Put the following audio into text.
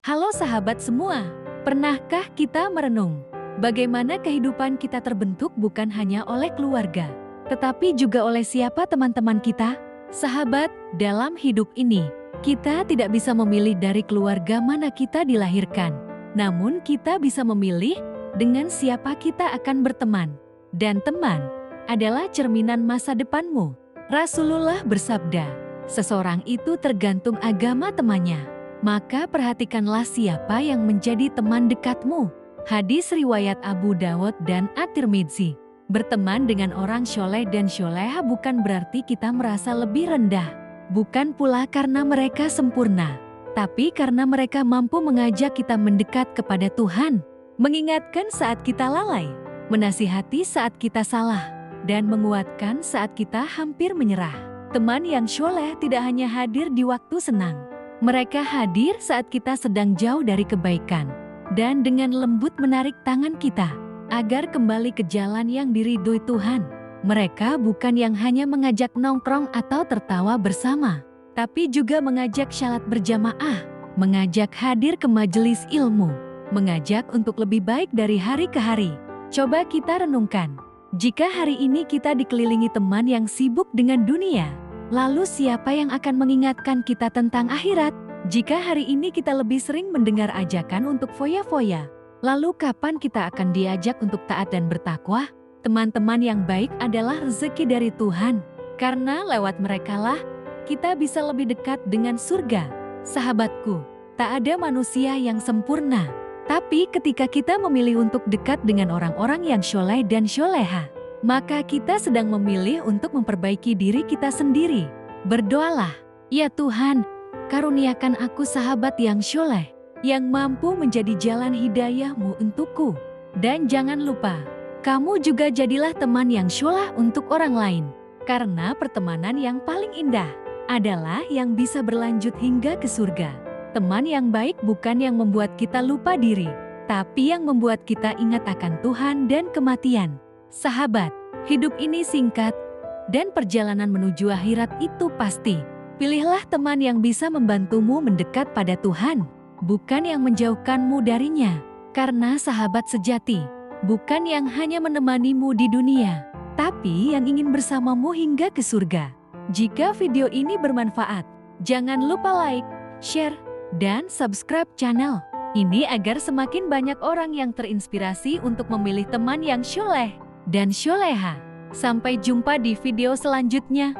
Halo sahabat semua, pernahkah kita merenung bagaimana kehidupan kita terbentuk bukan hanya oleh keluarga, tetapi juga oleh siapa teman-teman kita? Sahabat, dalam hidup ini, kita tidak bisa memilih dari keluarga mana kita dilahirkan. Namun kita bisa memilih dengan siapa kita akan berteman. Dan teman adalah cerminan masa depanmu. Rasulullah bersabda, seseorang itu tergantung agama temannya. Maka perhatikanlah siapa yang menjadi teman dekatmu. Hadis riwayat Abu Dawud dan At-Tirmidzi. Berteman dengan orang syoleh dan syoleha bukan berarti kita merasa lebih rendah. Bukan pula karena mereka sempurna, tapi karena mereka mampu mengajak kita mendekat kepada Tuhan, mengingatkan saat kita lalai, menasihati saat kita salah, dan menguatkan saat kita hampir menyerah. Teman yang syoleh tidak hanya hadir di waktu senang. Mereka hadir saat kita sedang jauh dari kebaikan, dan dengan lembut menarik tangan kita, agar kembali ke jalan yang diridhoi Tuhan. Mereka bukan yang hanya mengajak nongkrong atau tertawa bersama, tapi juga mengajak syalat berjamaah, mengajak hadir ke majelis ilmu, mengajak untuk lebih baik dari hari ke hari. Coba kita renungkan, jika hari ini kita dikelilingi teman yang sibuk dengan dunia, lalu siapa yang akan mengingatkan kita tentang akhirat? Jika hari ini kita lebih sering mendengar ajakan untuk foya-foya, lalu kapan kita akan diajak untuk taat dan bertakwa? Teman-teman yang baik adalah rezeki dari Tuhan, karena lewat merekalah kita bisa lebih dekat dengan surga. Sahabatku, tak ada manusia yang sempurna, tapi ketika kita memilih untuk dekat dengan orang-orang yang syoleh dan syoleha, maka kita sedang memilih untuk memperbaiki diri kita sendiri. Berdoalah, ya Tuhan, karuniakan aku sahabat yang syoleh, yang mampu menjadi jalan hidayah-Mu untukku. Dan jangan lupa, kamu juga jadilah teman yang syoleh untuk orang lain. Karena pertemanan yang paling indah adalah yang bisa berlanjut hingga ke surga. Teman yang baik bukan yang membuat kita lupa diri, tapi yang membuat kita ingat akan Tuhan dan kematian. Sahabat, hidup ini singkat, dan perjalanan menuju akhirat itu pasti. Pilihlah teman yang bisa membantumu mendekat pada Tuhan, bukan yang menjauhkanmu darinya. Karena sahabat sejati bukan yang hanya menemanimu di dunia, tapi yang ingin bersamamu hingga ke surga. Jika video ini bermanfaat, jangan lupa like, share, dan subscribe channel ini agar semakin banyak orang yang terinspirasi untuk memilih teman yang syoleh dan syoleha. Sampai jumpa di video selanjutnya.